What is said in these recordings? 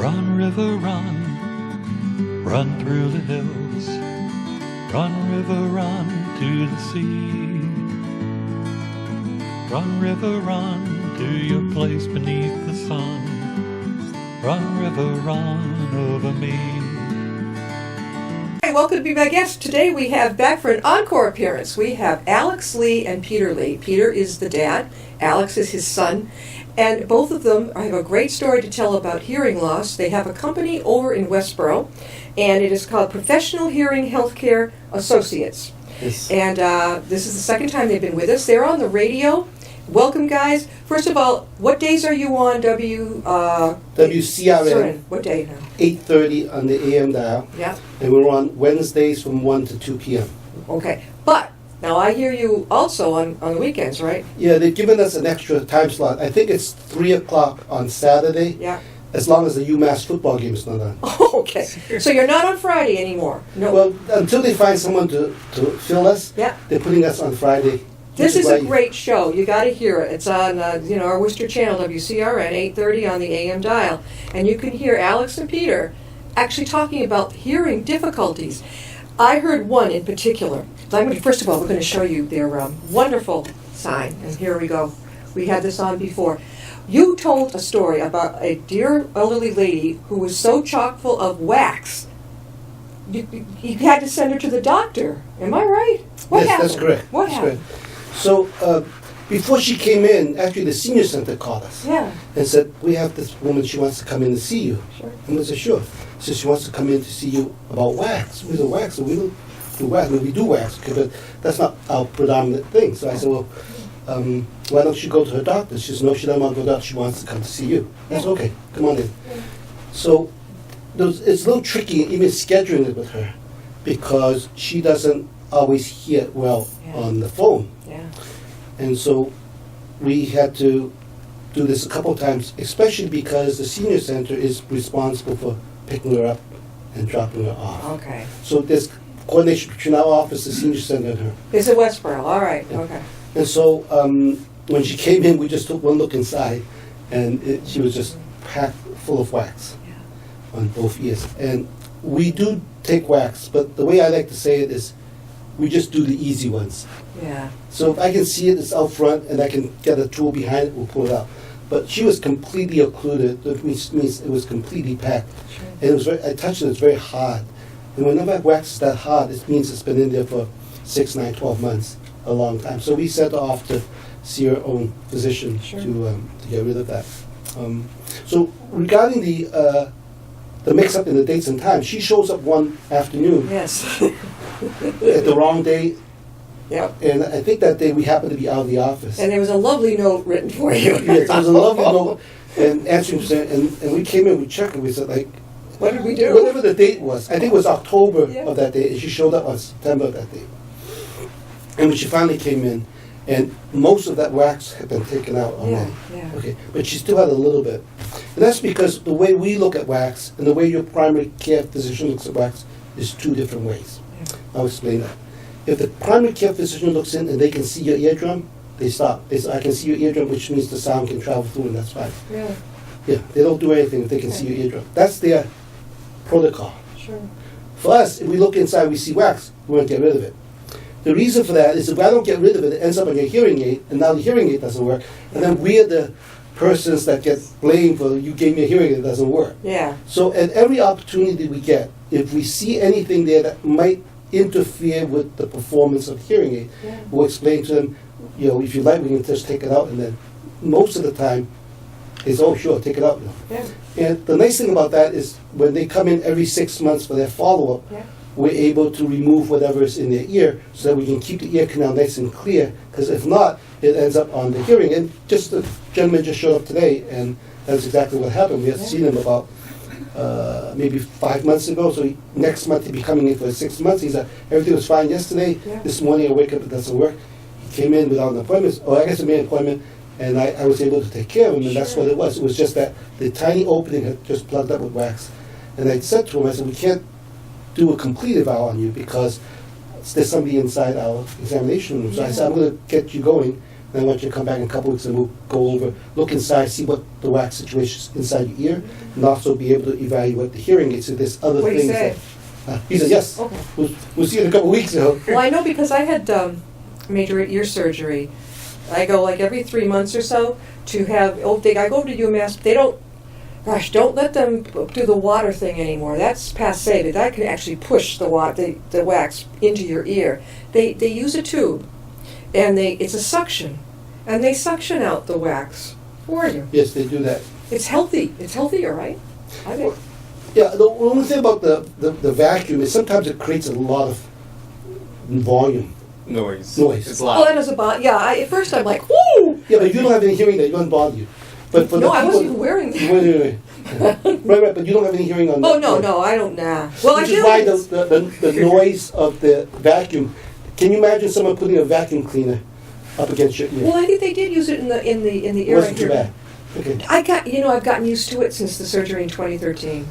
Run, river, run, run through the hills. Run, river, run to the sea. Run, river, run to your place beneath the sun. Run, river, run over me. Hi, welcome to Be My Guest. Today we have back for an encore appearance. We have Alex Lee and Peter Lee. Peter is the dad, Alex is his son, and both of them have a great story to tell about hearing loss. They have a company over in Westboro, and it is called Professional Hearing Healthcare Associates. Yes. And this is the second time they've been with us. They're on the radio. Welcome, guys. First of all, what days are you on WCRN, What day now? 8:30 on the AM dial, Yeah. and we're on Wednesdays from 1 to 2 p.m. Okay. But now I hear you also on the weekends, right? Yeah, they've given us an extra time slot. I think it's 3 o'clock on Saturday, Yeah. as long as the UMass football game is not on. Oh, okay. So you're not on Friday anymore? No. Well, until they find someone to fill us, Yeah. they're putting us on Friday. This which is a why- great show. You got to hear it. It's on our Worcester channel, WCRN, 8:30 on the AM dial, and you can hear Alex and Peter actually talking about hearing difficulties. I heard one in particular. First of all, we're going to show you their wonderful sign, and here we go. We had this on before. You told a story about a dear elderly lady who was so chock full of wax. You had to send her to the doctor. Am I right? What Yes, happened? that's correct. What That's happened? correct. So before she came in, actually the senior center called us Yeah. and said, we have this woman, she wants to come in and see you. Sure. And I said, sure. She said she wants to come in to see you about wax. We said, wax? We don't do wax. I mean, we do wax, okay, but that's not our predominant thing. So I said, well, why don't you go to her doctor? She said, no, she doesn't want to go to the doctor. She wants to come to see you. I said, okay, come on in. So it's a little tricky even scheduling it with her because she doesn't always hear well Yeah. on the phone. Yeah. And so we had to do this a couple of times, especially because the senior center is responsible for picking her up and dropping her off. Okay. So there's coordination between our office, the senior center, and her. It's in Westboro. All right. Yeah. Okay. And so when she came in, we just took one look inside, and she was just packed full of wax Yeah. on both ears. And we do take wax, but the way I like to say it is we just do the easy ones. Yeah. So if I can see it, it's out front, and I can get a tool behind it, we'll pull it out. But she was completely occluded, which means it was completely packed. Sure. And it was I touched it, it's very hard. And whenever wax is that hard, it means it's been in there for 6, 9, 12 months, a long time. So we sent her off to see her own physician Sure. to get rid of that. So regarding the mix-up in the dates and times, she shows up one afternoon Yes. at the wrong day, Yep. and I think that day we happened to be out of the office. And there was a lovely note written for you. Yes, it was a lovely note, and answering, and we came in, we checked, and we said, like, What did we do? whatever the date was, I think it was October Yeah. of that day, and she showed up on September of that day. And when she finally came in, and most of that wax had been taken out already. Yeah. Okay, but she still had a little bit. And that's because the way we look at wax and the way your primary care physician looks at wax is two different ways. Yeah. I'll explain that. If the primary care physician looks in and they can see your eardrum, they stop. They say, I can see your eardrum, which means the sound can travel through, and that's fine. Really? Yeah, they don't do anything if they can see your eardrum. That's their protocol. Sure. For us, if we look inside, we see wax, we want to get rid of it. The reason for that is if I don't get rid of it, it ends up on your hearing aid, and now the hearing aid doesn't work, and then we're the persons that get blamed for you gave me a hearing aid that doesn't work. Yeah. So at every opportunity we get, if we see anything there that might interfere with the performance of the hearing aid, Yeah. we'll explain to them, if you like, we can just take it out, and then most of the time, it's, oh, sure, take it out. Yeah. And the nice thing about that is when they come in every 6 months for their follow-up, Yeah. we're able to remove whatever is in their ear so that we can keep the ear canal nice and clear, because if not, it ends up on the hearing. And just the gentleman just showed up today, and that's exactly what happened. We had seen him about maybe 5 months ago, so next month he'll be coming in for 6 months. He said, everything was fine yesterday. Yeah. This morning I wake up, it doesn't work. He came in without an appointment, or I guess he made an appointment, and I was able to take care of him, and that's Sure. what it was. It was just that the tiny opening had just plugged up with wax. And I said to him, I said, we can't do a complete eval on you because there's somebody inside our examination room. So I said, I'm going to get you going And I want you to come back in a couple weeks and we'll go over, look inside, see what the wax situation is inside your ear, and also be able to evaluate the hearing aids. So there's other What'd he things say? that. He said yes. Okay. We'll see you in a couple weeks. Well, I know because I had major ear surgery. I go like every 3 months or so to have, I go to UMass, they don't, gosh, don't let them do the water thing anymore. That's passe, but that can actually push the wax into your ear. They use a tube, and it's a suction, and they suction out the wax for you. Yes, they do that. It's healthy. It's healthier, right? I think. Yeah, the only thing about the vacuum is sometimes it creates a lot of volume. Noise. It's Oh, loud. that is about, yeah, at first I'm like, whoo! Yeah, but if you don't have any hearing that, it doesn't bother you. But for No, the I people, wasn't even wearing that. Right, but you don't have any hearing on Oh, that. no, I don't, nah. Well, Which I is do. why the noise of the vacuum. Can you imagine someone putting a vacuum cleaner up against your ear? Well, I think they did use it in the It ear. wasn't too bad. Okay. I've gotten used to it since the surgery in 2013.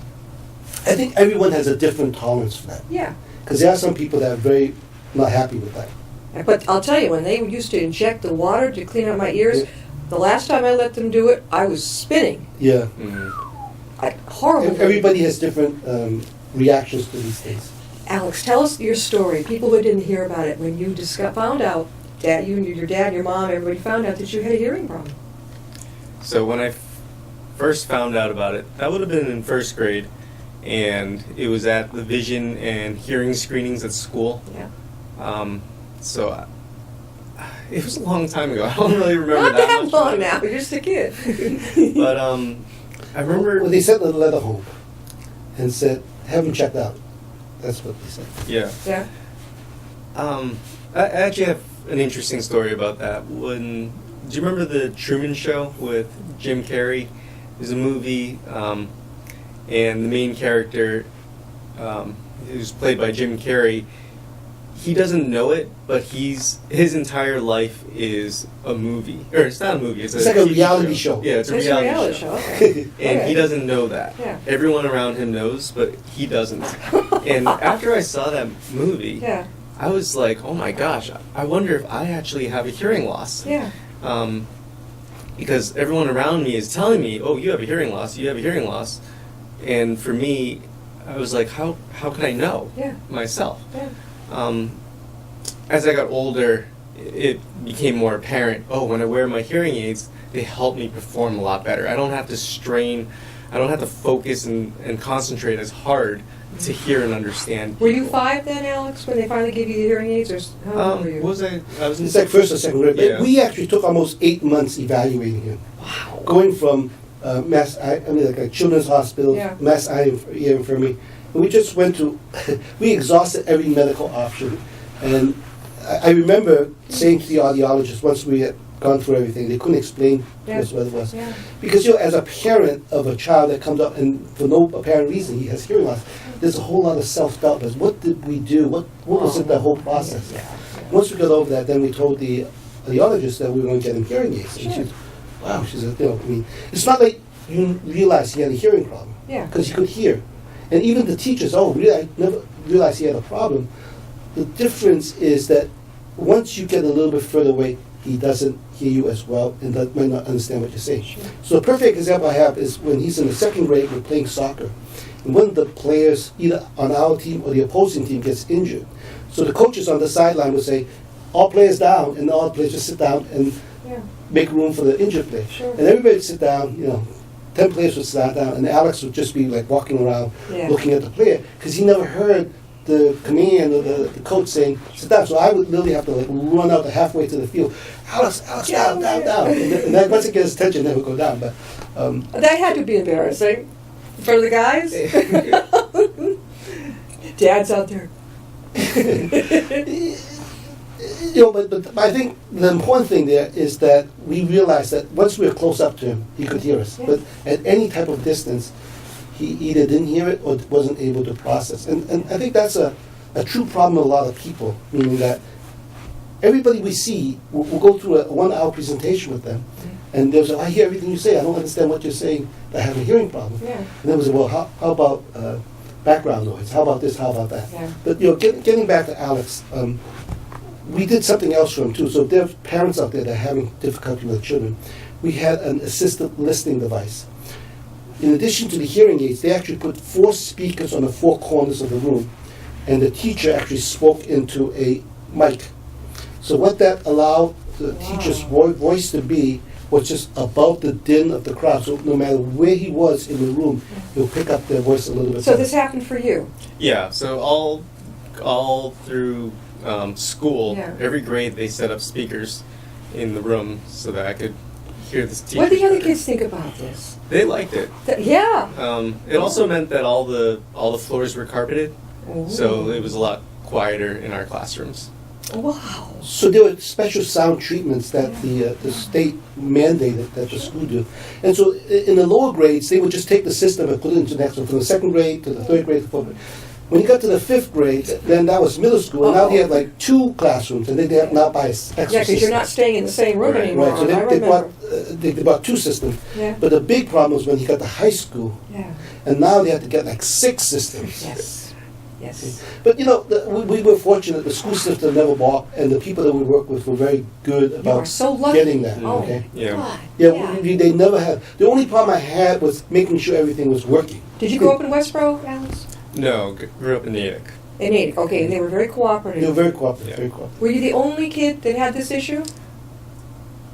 I think everyone has a different tolerance for that. Yeah. Because there are some people that are very not happy with that. But I'll tell you, when they used to inject the water to clean out my ears, Yeah. the last time I let them do it, I was spinning. Yeah. Horrible. Everybody has different reactions to these things. Alex, tell us your story. People who didn't hear about it when you found out, you and your dad, your mom, everybody found out that you had a hearing problem. So when I first found out about it, that would have been in first grade, and it was at the vision and hearing screenings at school. Yeah. So it was a long time ago. I don't really remember Not that much long about now. it. You're just a kid. But I remember. Well, they sent a letter home and said, have him checked out. That's what they said. Yeah. Yeah. I actually have an interesting story about that. Do you remember the Truman Show with Jim Carrey? There's a movie, and the main character, who's played by Jim Carrey, he doesn't know it, but his entire life is a movie. Or it's not a movie, it's like a TV reality show. Yeah, it's a reality show. Okay. And Okay. he doesn't know that. Yeah. Everyone around him knows, but he doesn't. And after I saw that movie, Yeah. I was like, oh my gosh, I wonder if I actually have a hearing loss. Yeah. Because everyone around me is telling me, oh, you have a hearing loss, you have a hearing loss. And for me, I was like, how can I know Yeah. myself? Yeah. As I got older, it became more apparent, oh, when I wear my hearing aids, they help me perform a lot better. I don't have to strain, I don't have to focus and concentrate as hard to hear and understand. Were you people. 5 then, Alex, when they finally gave you the hearing aids, or how old were you? What was I? I was in It's like first or second grade. But Yeah. we actually took almost 8 months evaluating him. Wow. Going from like a children's hospital, Yeah. Mass Eye Ear Infirmary. And we just went to, we exhausted every medical option. And I remember saying to the audiologist, once we had gone through everything, they couldn't explain to us what it was. Yeah. Because as a parent of a child that comes up and for no apparent reason he has hearing loss, there's a whole lot of self-doubt as what did we do? What was it, the whole process? Yeah. Once we got over that, then we told the audiologist that we were going to get him hearing aids. And Sure. she said, wow, she said, I mean, it's not like you realized he had a hearing problem. Yeah. Because he could hear. And even the teachers, really, I never realized he had a problem. The difference is that once you get a little bit further away, he doesn't hear you as well and that might not understand what you're saying. Sure. So a perfect example I have is when he's in the second grade, we're playing soccer. And one of the players, either on our team or the opposing team, gets injured. So the coaches on the sideline would say, all players down, and all players just sit down and Yeah. make room for the injured player. Sure. And everybody would sit down, 10 players would sit down, and Alex would just be like walking around Yeah. looking at the player, because he never heard the command or the coach saying, sit down. So I would literally have to like run out halfway to the field, Alex, down, down, down. And then once it gets his attention, then it would go down. But That had to be embarrassing for the guys. Dad's out there. but I think the important thing there is that we realized that once we were close up to him, he could hear us. Yeah. But at any type of distance, he either didn't hear it or wasn't able to process. And I think that's a true problem with a lot of people, meaning that everybody we see, we'll go through a 1-hour presentation with them, and they'll say, I hear everything you say, I don't understand what you're saying, I have a hearing problem. Yeah. And then we say, well, how about background noise? How about this, how about that? Yeah. But getting back to Alex, we did something else for them too. So if there are parents out there that are having difficulty with their children, we had an assistive listening device. In addition to the hearing aids, they actually put 4 speakers on the 4 corners of the room, and the teacher actually spoke into a mic. So what that allowed the teacher's voice to be was just above the din of the crowd. So no matter where he was in the room, he'll pick up their voice a little bit So better. this happened for you? Yeah, so all through school, Yeah. every grade they set up speakers in the room so that I could hear this teacher. What do the other kids think about this? They liked it. Yeah. It also meant that all the floors were carpeted, so it was a lot quieter in our classrooms. Wow. So there were special sound treatments that the state mandated that the school do. And so in the lower grades, they would just take the system and put it into the next one, from the 2nd grade to the 3rd grade to the 4th grade. When you got to the 5th grade, then that was middle school, and now they had like 2 classrooms, and they have now by extra Yeah, because you're not staying in the same room Right. anymore. Right, so I they remember. bought 2 systems. Yeah. But the big problem was when he got to high school, Yeah. and now they had to get like 6 systems. Yes. Yes. But you know, we were fortunate. The school system never balked, and the people that we worked with were very good You are about so lucky. getting that. Oh, Okay. Yeah. God. Yeah, they never had. The only problem I had was making sure everything was working. Did you grow up in Westboro, Alex? No, grew up in Natick. In Natick. Okay, and they were very They cooperative. were very cooperative. Yeah. Very cooperative. Were you the only kid that had this issue?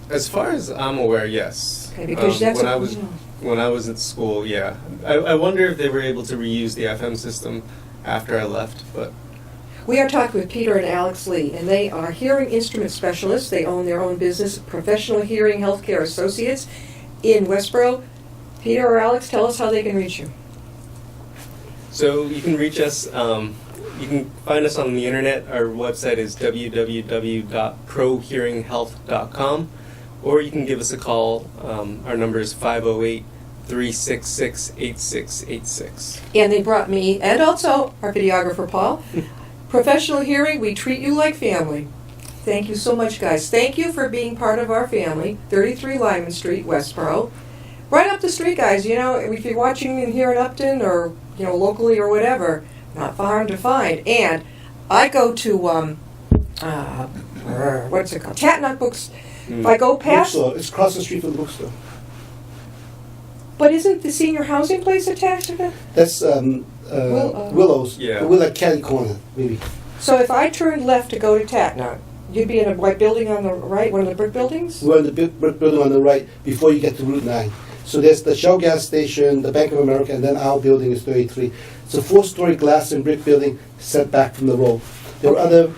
As far as I'm aware, yes. Okay, because that's when a- I was yeah. when I was at school, yeah. I wonder if they were able to reuse the FM system after I left, but We are talking with Peter and Alex Lee, and they are hearing instrument specialists. They own their own business, Professional Hearing Healthcare Associates in Westboro. Peter or Alex, tell us how they can reach you. so you can reach us. You can find us on the internet. Our website is www.prohearinghealth.com, or you can give us a call. Our number is 508-366-8686. And they brought me, and also our videographer, Paul. Professional Hearing, we treat you like family. Thank you so much, guys. Thank you for being part of our family. 33 Lyman Street, Westboro. Right up the street, guys. You know, if you're watching here in Upton or, you know, locally or whatever, not far to find. And I go to, what's it called? Tatnut Books. If I go past, Bookstore. It's across the street from the bookstore. but isn't the senior housing place attached to it? That's Willows. Yeah. We're like Caddy Corner, maybe. So if I turned left to go to Tatnut, you'd be in a white building on the right, one of the brick buildings? We're in the big brick building on the right before you get to Route 9. So there's the Shell gas station, the Bank of America, and then our building is 33. It's a 4-story glass and brick building set back from the road. There are other,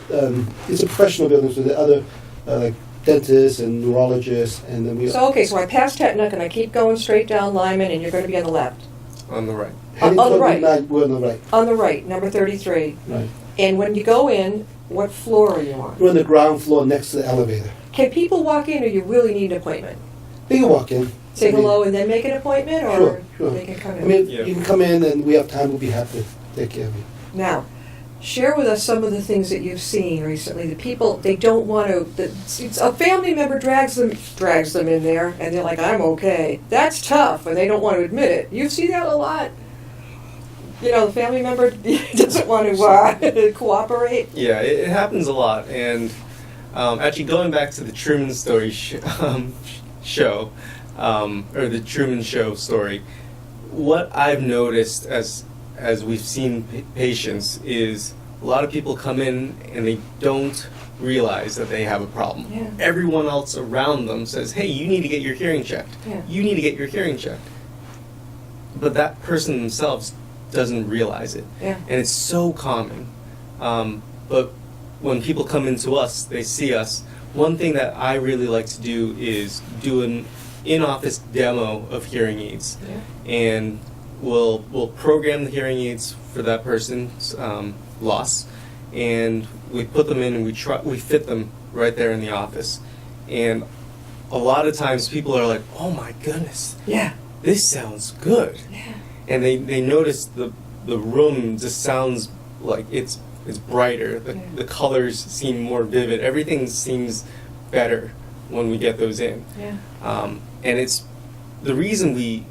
it's a professional building, so there are other like dentists and neurologists, and then we So, okay, so I pass Tatnut and I keep going straight down Lyman, and you're going to be on the left. On the right. heading on the toward right. Route 9, we're on the right. On the right, number 33. Right. And when you go in, what floor are you on? We're on the ground floor next to the elevator. Can people walk in, or you really need an appointment? They can walk in. Say I mean, hello and then make an appointment, or Sure, sure. they can come in? I mean, Yeah. you can come in and we have time, we'll be happy to take care of you. Now, share with us some of the things that you've seen recently. The people, they don't want to, a family member drags them in there, and they're like, I'm okay. That's tough, and they don't want to admit it. You see that a lot? You know, the family member doesn't want to cooperate. Yeah, it happens a lot. And actually, going back to the Truman Story show, or the Truman Show story, what I've noticed as we've seen patients is a lot of people come in and they don't realize that they have a problem. Yeah. Everyone else around them says, hey, you need to get your hearing checked. Yeah. You need to get your hearing checked. But that person themselves doesn't realize it. Yeah. And it's so common. But when people come into us, they see us. One thing that I really like to do is do an in-office demo of hearing aids. Yeah. And we'll program the hearing aids for that person's loss, and we put them in and we fit them right there in the office. And a lot of times people are like, oh my goodness, Yeah. this sounds good. Yeah. And they notice the room just sounds like it's brighter. The colors seem more vivid. Everything seems better when we get those in. Yeah. And it's the reason we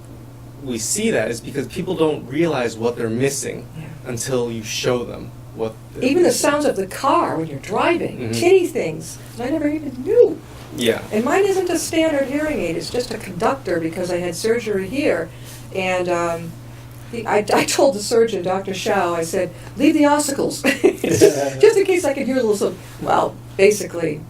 see that is because people don't realize what they're missing Yeah. until you show them what. Even the sounds of the car when you're driving, Mhm. tinny things that I never even knew. Yeah. And mine isn't a standard hearing aid, it's just a conductor because I had surgery here. And I told the surgeon, Dr. Shao, I said, leave the ossicles, just in case I could hear a little something. Well, basically.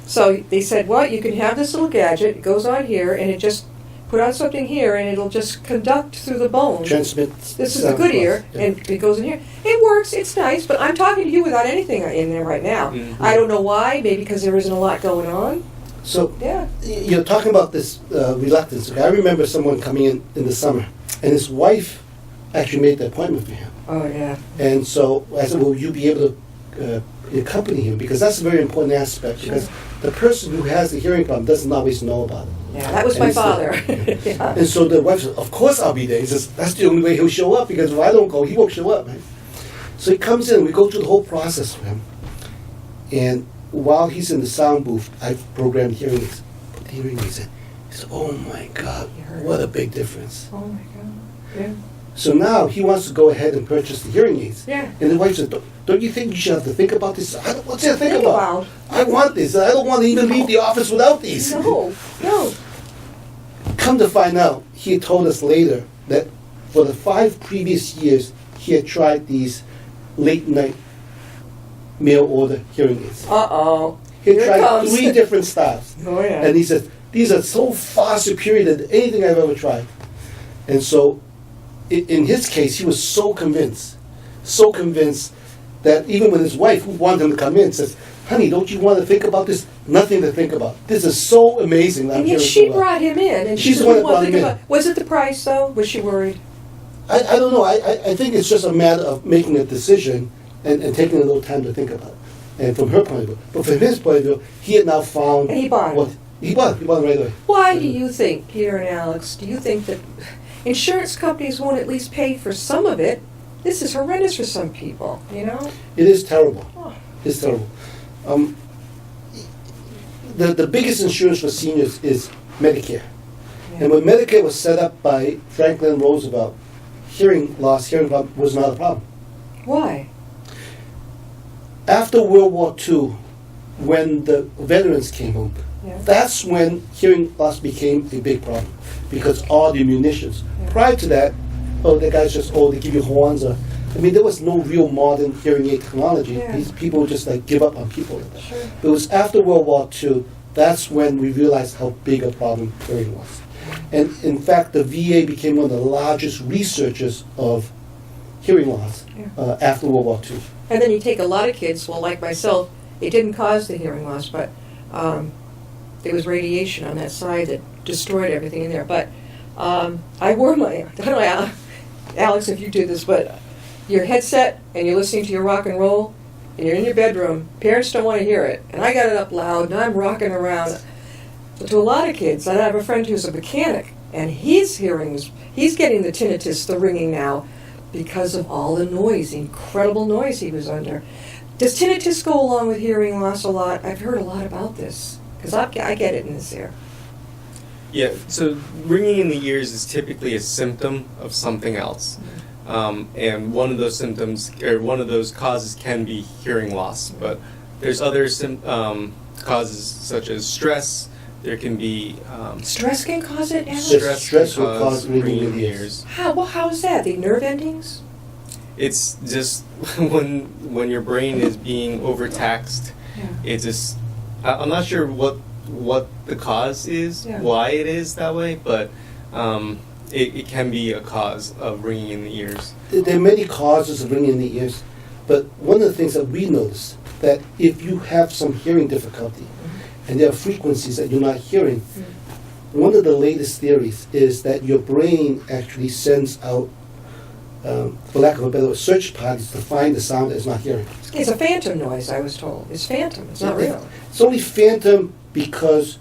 So they said, well, you can have this little gadget, it goes on here, and it just, put on something here, and it'll just conduct through the bone. Transmits. This is the sound good to us, ear, yeah. and it goes in here. It works, it's nice, but I'm talking to you without anything in there right now. Mhm. I don't know why, maybe because there isn't a lot going on. So Yeah. you're talking about this reluctance. Okay? I remember someone coming in the summer, and his wife actually made the appointment for him. Oh, yeah. And so I said, will you be able to accompany him? Because that's a very important aspect, because the person who has the hearing problem doesn't always know about it. Yeah, that was And my he said- father. Yeah. And so the wife said, of course I'll be there. He says, that's the only way he'll show up, because if I don't go, he won't show up. Right? So he comes in, we go through the whole process with him. And while he's in the sound booth, I've programmed hearing aids. Put the hearing aids in. He said, oh my God, You heard what a big difference. Oh, my God. Yeah. So now he wants to go ahead and purchase the hearing aids. Yeah. And the wife said, don't you think you should have to think about this? What's there to think Think about? about. I want this. I don't want to even leave the office without these. No, no. Come to find out, he had told us later that for the 5 previous years, he had tried these late night mail order hearing aids. Uh-oh. He had Here it tried comes. 3 different styles. Oh, yeah. And he said, these are so far superior than anything I've ever tried. And so, in his case, he was so convinced that even when his wife, who wanted him to come in, says, honey, don't you want to think about this? Nothing to think about. This is so amazing. That I'm And yet hearing she so well." brought him in, and she She's said, the one "We that won't brought think him in. about." Was it the price though? Was she worried? I don't know. I think it's just a matter of making a decision and taking a little time to think about it. And from her point of view. But from his point of view, he had now found And he bought it. what he bought it right away. Why do you think, Peter and Alex? Do you think that insurance companies won't at least pay for some of it? This is horrendous for some people. You know. It is terrible. Oh. It's terrible. The biggest insurance for seniors is Medicare. And when Medicare was set up by Franklin Roosevelt, hearing problem was not a problem. Why? After World War II, when the veterans came home, Yeah. that's when hearing loss became a big problem, because all the munitions. Yeah. Prior to that, the guys just, they give you horns. I mean, there was no real modern hearing aid technology. Yeah. These people would just give up on people like that. Sure. It was after World War II, that's when we realized how big a problem hearing was. And in fact, the VA became one of the largest researchers of hearing loss Yeah. after World War II. And then you take a lot of kids, well, like myself, it didn't cause the hearing loss, but there was radiation on that side that destroyed everything in there. But I wore my, I don't know, Alex, if you do this, but your headset and you're listening to your rock and roll, and you're in your bedroom, parents don't want to hear it. And I got it up loud, and I'm rocking around. But to a lot of kids, I have a friend who's a mechanic, and his hearing was, he's getting the tinnitus, the ringing now, because of all the noise, the incredible noise he was under. Does tinnitus go along with hearing loss a lot? I've heard a lot about this, because I get it in this ear. Yeah, so ringing in the ears is typically a symptom of something else. And one of those symptoms, or one of those causes can be hearing loss. But there's other causes such as stress. There can be Stress can cause it, Alex? Stress can will cause ringing in the ears. How is that? The nerve endings? It's just when your brain is being overtaxed. Yeah. It's just I'm not sure what the cause is, Yeah. why it is that way, but it can be a cause of ringing in the ears. There are many causes of ringing in the ears, but one of the things that we notice, that if you have some hearing difficulty, and there are frequencies that you're not hearing, one of the latest theories is that your brain actually sends out, for lack of a better word, search parties to find the sound that it's not hearing. It's a phantom noise, I was told. It's phantom. It's not real. It's only phantom because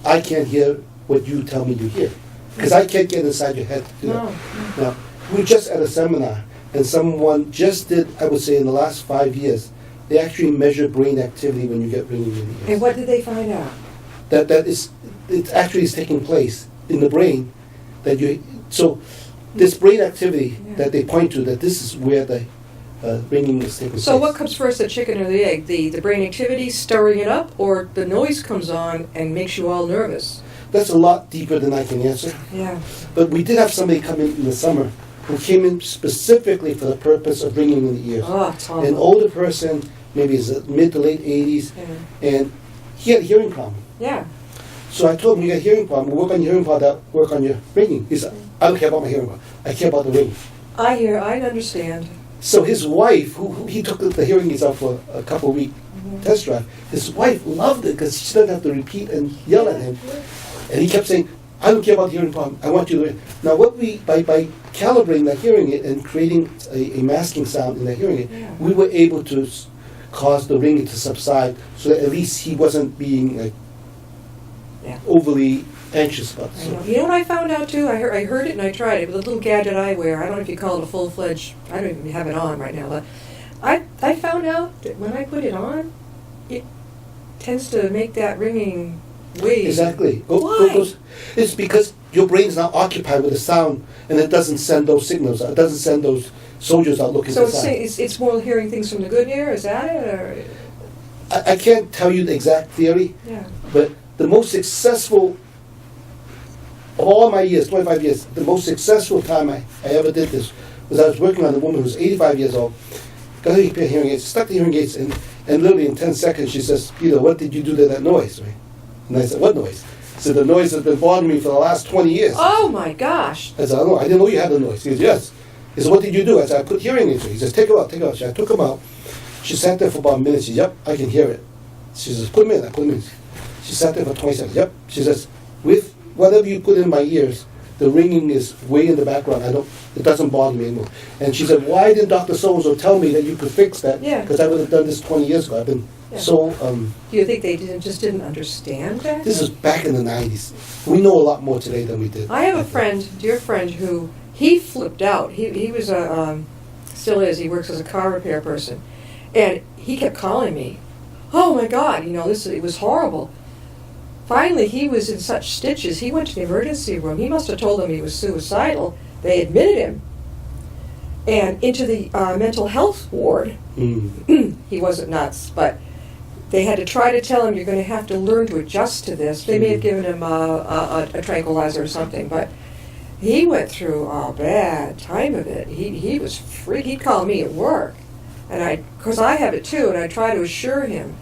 I can't hear what you tell me you hear. Because I can't get inside your head to do that. No. Now, we were just at a seminar, and someone just did, I would say in the last 5 years, they actually measure brain activity when you get ringing in the ears. And what did they find out? That it actually is taking place in the brain. So this brain activity Yeah. that they point to, that this is where the ringing is taking place. So what comes first, the chicken or the egg? The brain activity stirring it up, or the noise comes on and makes you all nervous? That's a lot deeper than I can answer. Yeah. But we did have somebody come in the summer who came in specifically for the purpose of ringing in the ears. Oh, it's An horrible. older person, maybe his mid to late 80s, Yeah. and he had a hearing problem. Yeah. So I told him, you got a hearing problem, work on your hearing problem, work on your ringing. He said, I don't care about my hearing problem, I care about the ringing. I understand. So his wife, who he took the hearing aids out for a couple of week test drive, his wife loved it because she didn't have to repeat and yell at him. And he kept saying, I don't care about the hearing problem, I want you to ring. Now what we, by calibrating that hearing aid and creating a masking sound in that hearing aid, Yeah. we were able to cause the ringing to subside so that at least he wasn't being like, Yeah. overly anxious about I know. it. You know what I found out too? I heard it and I tried it with a little gadget I wear. I don't know if you call it a full-fledged, I don't even have it on right now, but I found out that when I put it on, it tends to make that ringing wave. Exactly. Why? It's because your brain is now occupied with the sound, and it doesn't send those signals out. It doesn't send those soldiers out looking So for sound. it's more hearing things from the good ear, is that it? Or, I can't tell you the exact theory, yeah. but the most successful, of all my years, 25 years, the most successful time I ever did this was I was working on a woman who was 85 years old, got her hearing aids, stuck the hearing aids in, and literally in 10 seconds she says, Peter, what did you do to that noise? Right? And I said, what noise? She said, the noise has been bothering me for the last 20 years. Oh my gosh. I said, I didn't know you had the noise. He said, yes. He said, what did you do? I said, I put hearing aids in. He says, take them out, take them out. So I took them out. She sat there for about a minute. She said, yep, I can hear it. She says, put them in. I put them in. She sat there for 20 seconds. Yep. She says, with whatever you put in my ears, the ringing is way in the background. It doesn't bother me anymore. And she said, why didn't Dr. So-and-so tell me that you could fix that? Yeah. Because I would have done this 20 years ago. I've been Yeah. so, Do you think they just didn't understand that? this is back in the 90s. We know a lot more today than we did. I have a friend, dear friend, who he flipped out. He was still is. He works as a car repair person, and he kept calling me. Oh my God, it was horrible. Finally, he was in such stitches. He went to the emergency room. He must have told them he was suicidal. They admitted him, and into the mental health ward. Mm. He wasn't nuts, but they had to try to tell him, you're going to have to learn to adjust to this. They may have given him a tranquilizer or something, but he went through a bad time of it. He was freaked. He'd call me at work, and because I have it too, and I try to assure him,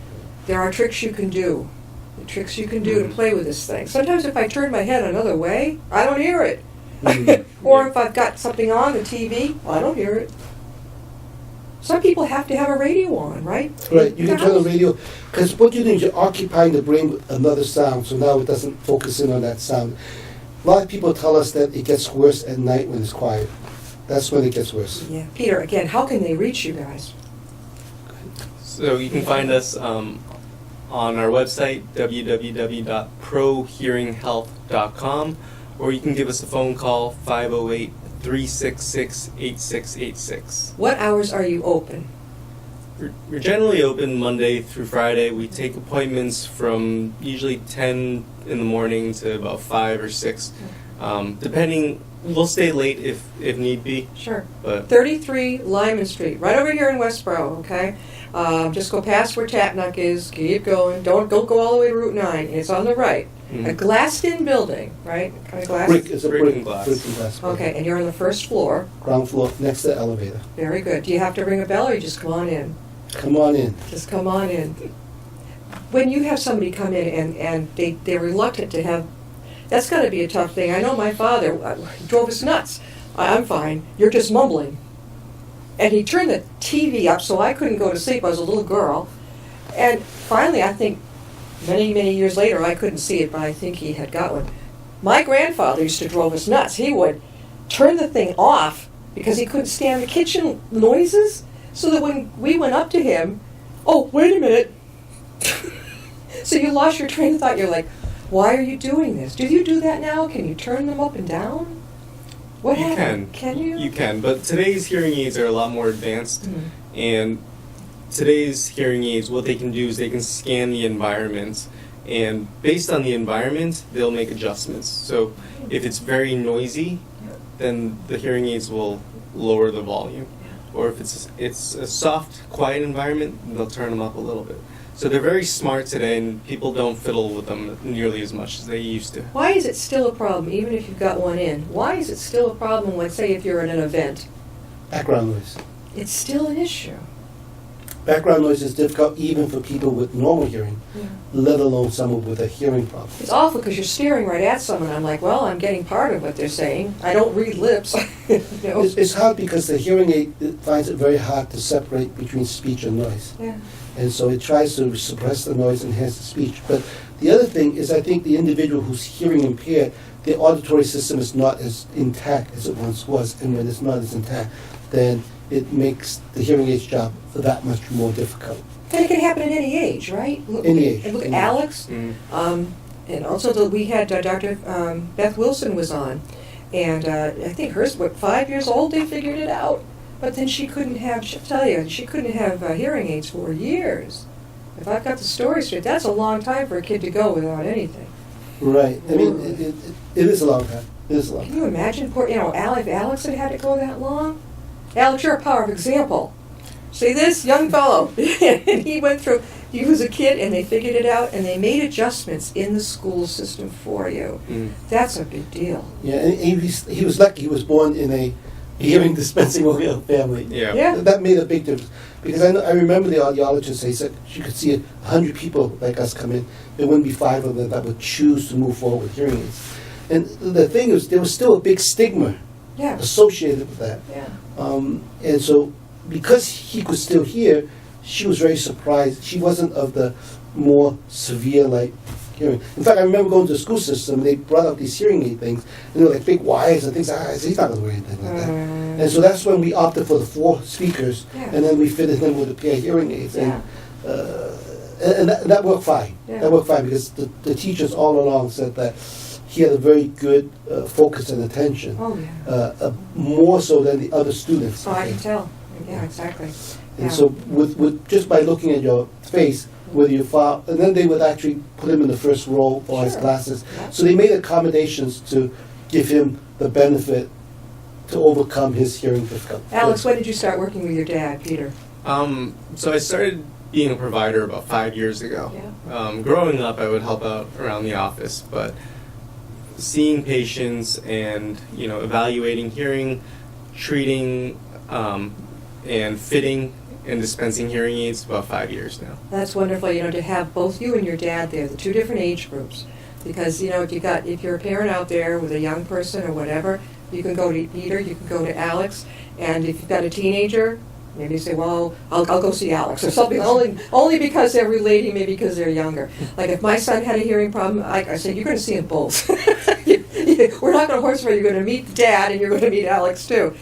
there are tricks you can do. The tricks you can do to play with this thing. Sometimes if I turn my head another way, I don't hear it. Or if I've got something on the TV, I don't hear it. Some people have to have a radio on, right? Right, you can turn the radio, because what you do is you're occupying the brain with another sound, so now it doesn't focus in on that sound. A lot of people tell us that it gets worse at night when it's quiet. That's when it gets worse. Yeah. Peter, again, how can they reach you guys? So you can find us on our website, www.prohearinghealth.com, or you can give us a phone call, 508-366-8686. What hours are you open? We're generally open Monday through Friday. We take appointments from usually 10 in the morning to about 5 or 6. Depending, we'll stay late if need be. Sure. But 33 Lyman Street, right over here in Westboro, okay? Just go past where Tatnuck is, keep going. Don't go all the way to Route 9. It's on the right. Mhm. A glassed-in building, right? Kind of glass? Brick is a Brick brick, and glass. brick and glass. Okay, and you're on the first floor. Ground floor, next to the elevator. Very good. Do you have to ring a bell or you just come on in? Come on in. Just come on in. When you have somebody come in and they're reluctant to have, that's got to be a tough thing. I know my father he drove us nuts. I'm fine. You're just mumbling. And he turned the TV up so I couldn't go to sleep. I was a little girl. And finally, I think many, many years later, I couldn't see it, but I think he had got one. My grandfather used to drive us nuts. He would turn the thing off because he couldn't stand the kitchen noises. So that when we went up to him, oh, wait a minute. So you lost your train of thought. You're like, why are you doing this? Do you do that now? Can you turn them up and down? What you happened? can. Can you? You can, but today's hearing aids are a lot more advanced. Mhm. And today's hearing aids, what they can do is they can scan the environment, and based on the environment, they'll make adjustments. So if it's very noisy, then the hearing aids will lower the volume. or if it's a soft, quiet environment, they'll turn them up a little bit. So they're very smart today, and people don't fiddle with them nearly as much as they used to. Why is it still a problem, even if you've got one in? Why is it still a problem, let's say, if you're at an event? Background noise. It's still an issue. Background noise is difficult even for people with normal hearing, Yeah. let alone someone with a hearing problem. It's awful because you're staring right at someone. I'm like, well, I'm getting part of what they're saying. I don't read lips. You know? It's hard because the hearing aid finds it very hard to separate between speech and noise. Yeah. And so it tries to suppress the noise and enhance the speech. But the other thing is I think the individual who's hearing impaired, their auditory system is not as intact as it once was. And when it's not as intact, then it makes the hearing aid's job that much more difficult. And it can happen at any age, right? Look, Any age. And look at Any age. Alex. And also we had Dr. Beth Wilson was on. And I think hers, 5 years old, they figured it out. But then she couldn't have, she'll tell you, she couldn't have hearing aids for years. If I've got the story straight, that's a long time for a kid to go without anything. Right. I mean, it is a long time. It is a long Can time. you imagine, poor, if Alex had to go that long? Alex, you're a power of example. See this young fellow? And he was a kid, and they figured it out, and they made adjustments in the school system for you. That's a big deal. Yeah, and he was lucky he was born in a hearing dispensing family. Yeah. Yeah. That made a big difference. Because I remember the audiologist say, he said she could see 100 people like us come in, there wouldn't be 5 of them that would choose to move forward with hearing aids. And the thing is, there was still a big stigma Yeah. associated with that. Yeah. And so, because he could still hear, she was very surprised. She wasn't of the more severe, like, hearing. In fact, I remember going to the school system, and they brought out these hearing aid things, and they were like big wires and things. I said, he's not going to wear anything like that. And so that's when we opted for the 4 speakers, Yeah. and then we fitted them with a pair of hearing aids. Yeah. And that worked fine. Yeah. That worked fine because the teachers all along said that he had a very good focus and attention, Oh, yeah. more so than the other students. Oh, I can tell. Yeah, exactly. And Yeah. so with just by looking at your face, whether you fall, and then they would actually put him in the first row for his Sure. classes. Yeah. So they made accommodations to give him the benefit to overcome his hearing difficulty. Alex, when did you start working with your dad, Peter? So I started being a provider about 5 years ago. Yeah. Growing up, I would help out around the office, but seeing patients and evaluating hearing, treating, and fitting and dispensing hearing aids about 5 years now. That's wonderful, to have both you and your dad there, the 2 different age groups. Because, if you're a parent out there with a young person or whatever, you can go to Peter, you can go to Alex, and if you've got a teenager, maybe you say, well, I'll go see Alex or something, only because they're relating, maybe because they're younger. Like if my son had a hearing problem, I said, you're going to see them both. We're not going to horse race, you're going to meet Dad and you're going to meet Alex too.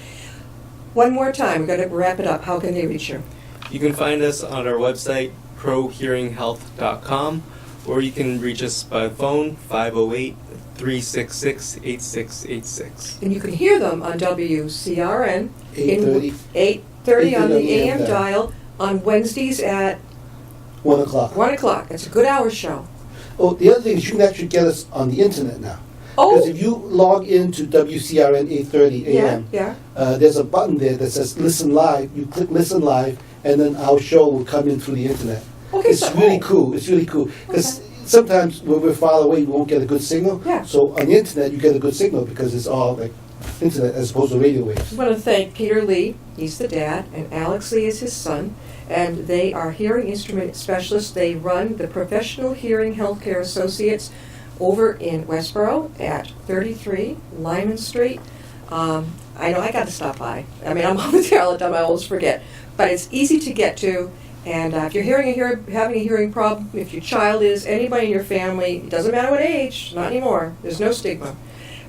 One more time, we've got to wrap it up. How can they reach you? You can find us on our website, prohearinghealth.com, or you can reach us by phone, 508-366-8686. And you can hear them on WCRN. 8:30, 8:30 on the AM dial on Wednesdays at 1 o'clock. 1 o'clock. It's a good hour show. Oh, the other thing is you can actually get us on the internet now. Oh, Because if you log into WCRN 8:30 a.m., yeah. there's a button there that says Listen Live. You click Listen Live, and then our show will come in through the internet. Okay, It's so really cool. It's really cool. Because sometimes when we're far away, we won't get a good signal. Yeah. So on the internet, you get a good signal because it's all like internet as opposed to radio waves. I want to thank Peter Lee, he's the dad, and Alex Lee is his son, and they are hearing instrument specialists. They run the Professional Hearing Healthcare Associates over in Westboro at 33 Lyman Street. I know I got to stop by. I mean, I'm over there all the time, I always forget. But it's easy to get to, and if you're having a hearing problem, if your child is, anybody in your family, it doesn't matter what age, not anymore, there's no stigma.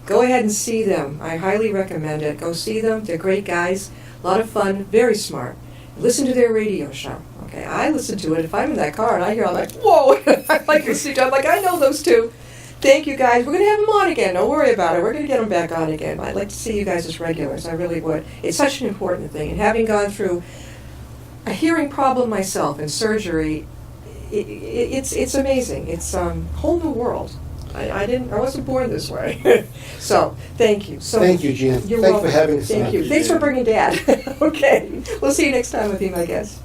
Go ahead and see them. I highly recommend it. Go see them. They're great guys. A lot of fun. Very smart. Listen to their radio show. Okay, I listen to it. If I'm in that car and I hear, I'm like, whoa! I like listening to it. I'm like, I know those two. Thank you guys. We're going to have them on again. Don't worry about it. We're going to get them back on again. I'd like to see you guys as regulars. I really would. It's such an important thing. And having gone through a hearing problem myself and surgery, it's amazing. It's a whole new world. I wasn't born this way. So, thank you. So Thank you, Gina. You're Thanks welcome. for having us Thank on. you. Thanks for bringing Dad. Okay. We'll see you next time with you, my guest.